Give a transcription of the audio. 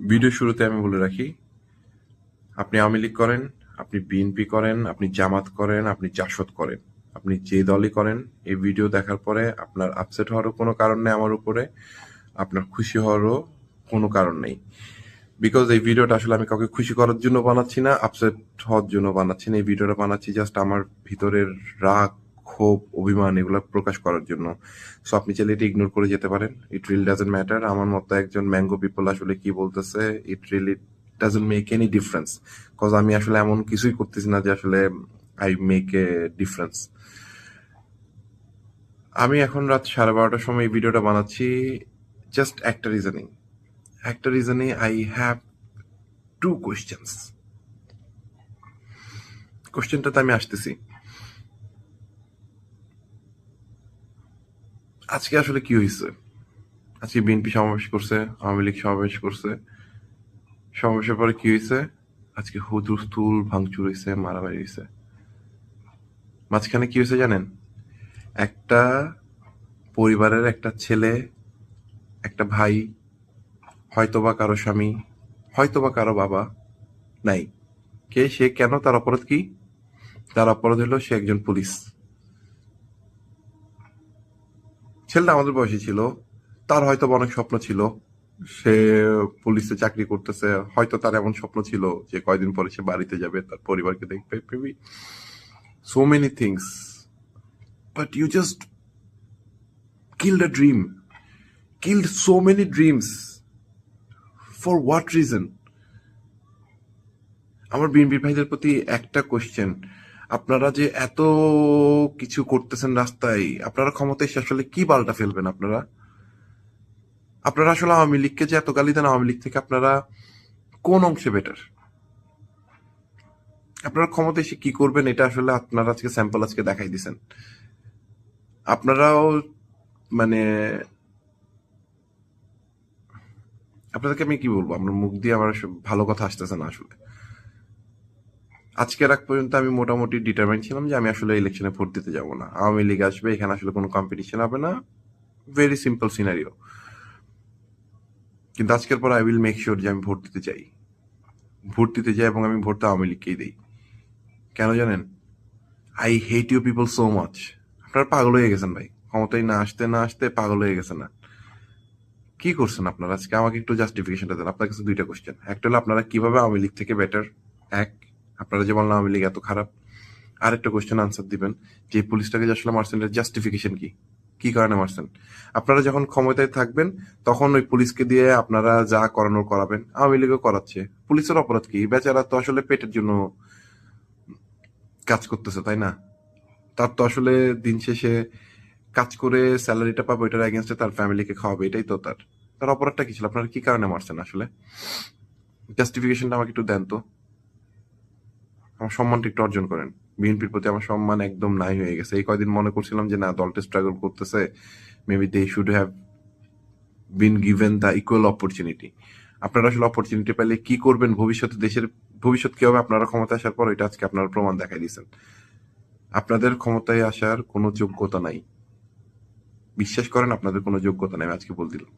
Video শুরুতে আমি বলে রাখি, আপনি আওয়ামী লীগ করেন, আপনি বিএনপি করেন, আপনি জামাত করেন, আপনি জাসদ করেন, আপনি যে দলই করেন, এই ভিডিও দেখার পরে আপনার আপসেট হওয়ারও কোনো কারণ নেই আমার উপরে, আপনার খুশি হওয়ারও কোনো কারণ নেই। বিকজ এই ভিডিওটা আসলে আমি কাউকে খুশি করার জন্য বানাচ্ছি না, আপসেট হওয়ার জন্য বানাচ্ছি না। এই ভিডিওটা বানাচ্ছি জাস্ট আমার ভিতরের রাগ, ক্ষোভ, অভিমান এগুলো প্রকাশ করার জন্য। সো আপনি চাইলে এটা ইগনোর করে যেতে পারেন। ইট রিয়েলি ডাজন্ট ম্যাটার আমার মতো একজন ম্যাঙ্গো পিপল আসলে কি বলতেছে। It really doesn't make any difference, cause আমি আসলে এমন কিছুই করতেছি না যে আসলে আই মেক এ ডিফারেন্স। আমি এখন রাত 12:30টার সময় এই ভিডিওটা বানাচ্ছি জাস্ট একটা রিজনে আই হ্যাভ টু কোয়েশ্চেন্স। কোশ্চেনটাতে আমি আসতেছি। আজকে আসলে কি হয়েছে? আজকে বিএনপি সমাবেশ করছে, আওয়ামী লীগ সমাবেশ করছে। সমাবেশের পরে কি হয়েছে? আজকে হুলস্থুল ভাঙচুর হয়েছে, মারামারি হয়েছে। মাঝখানে কি হয়েছে জানেন? একটা পরিবারের একটা ছেলে, একটা ভাই, হয়তোবা কারো স্বামী, হয়তোবা কারো বাবা নাই। সে কেন? তার অপরাধ কি? তার অপরাধ হলো সে একজন পুলিশ। ছেলেটা আমাদের বয়সী ছিল, তার হয়তো অনেক স্বপ্ন ছিল, সে পুলিশে চাকরি করতেছে, হয়তো তার এমন স্বপ্ন ছিল যে কয়দিন পরে সে বাড়িতে যাবে, তার পরিবারকে দেখবে, maybe so many things, but you just killed a dream, killed so many dreams, for what reason? আমার বিএনপি ভাইদের প্রতি একটা কোশ্চেন, আপনারা যে এত কিছু করতেছেন রাস্তায়, আপনারা ক্ষমতায় এসে আসলে কি পাল্টা ফেলবেন? আপনারা আসলে আওয়ামী লীগকে যে এত গালি দেন, আওয়ামী লীগ থেকে আপনারা কোন অংশে বেটার? আপনারা ক্ষমতা এসে কি করবেন এটা আসলে আপনারা আজকে স্যাম্পল আজকে দেখাই দিছেন। আপনারাও মানে আপনাদেরকে আমি কি বলবো, আমার মুখ দিয়ে আমার ভালো কথা আসতেছে না আসলে। আজকের আগ পর্যন্ত আমি মোটামুটি ডিটারমাইন্ড ছিলাম যে আমি আসলে ইলেকশনে ভোট দিতে যাবো না, আওয়ামী লীগ আসবে, এখানে আসলে কোনো কম্পিটিশন হবে না, ভেরি সিম্পল সিনারিও। কিন্তু আজকের পর আই উইল মেক শিওর যে আমি ভোট দিতে যাই এবং আমি ভোটটা আওয়ামী লীগকেই দিই। কেন জানেন? I hate you people so much. আপনারা পাগল হয়ে গেছেন ভাই, ক্ষমতায় না আসতে না আসতে পাগল হয়ে গেছেন না। কি করছেন আপনারা? আজকে আমাকে একটু জাস্টিফিকেশনটা দেন। আপনার কাছে দুইটা কোশ্চেন, একটা হলো আপনারা কিভাবে আওয়ামী লীগ থেকে বেটার, এক, আপনারা যে বললেন আওয়ামী লীগ এত খারাপ। আরেকটা কোশ্চেন আনসার দিবেন যে পুলিশটাকে যে আসলে মারছেন এর জাস্টিফিকেশন কি, কি কারণে মারছেন? আপনারা যখন ক্ষমতায় থাকবেন তখন ওই পুলিশকে দিয়ে আপনারা যা করানোর করাবেন, আওয়ামী লীগও করাচ্ছে। পুলিশের অপরাধ কি? বেচারা তো আসলে পেটের জন্য কাজ করতেছে, তাই না? তার তো আসলে দিন শেষে কাজ করে স্যালারিটা পাবে, ওইটার এগেনস্টে তার ফ্যামিলিকে খাওয়াবে, এটাই তো তার। তার অপরাধটা কি ছিল? আপনারা কি কারণে মারছেন আসলে? জাস্টিফিকেশনটা আমাকে একটু দেন তো। আমার সম্মানটা একটু অর্জন করেন। বিএনপির প্রতি আমার সম্মান একদম নাই হয়ে গেছে। এই কয়দিন মনে করছিলাম যে না, দলটা স্ট্রাগল করতেছে, maybe they should have been given the equal opportunity. আপনারা আসলে অপরচুনিটি পেলে কি করবেন, ভবিষ্যতে দেশের ভবিষ্যৎ কি হবে আপনারা ক্ষমতায় আসার পর, এটা আজকে আপনারা প্রমাণ দেখাই দিয়েছেন। আপনাদের ক্ষমতায় আসার কোনো যোগ্যতা নাই। বিশ্বাস করেন, আপনাদের কোনো যোগ্যতা নাই, আমি আজকে বলে দিলাম।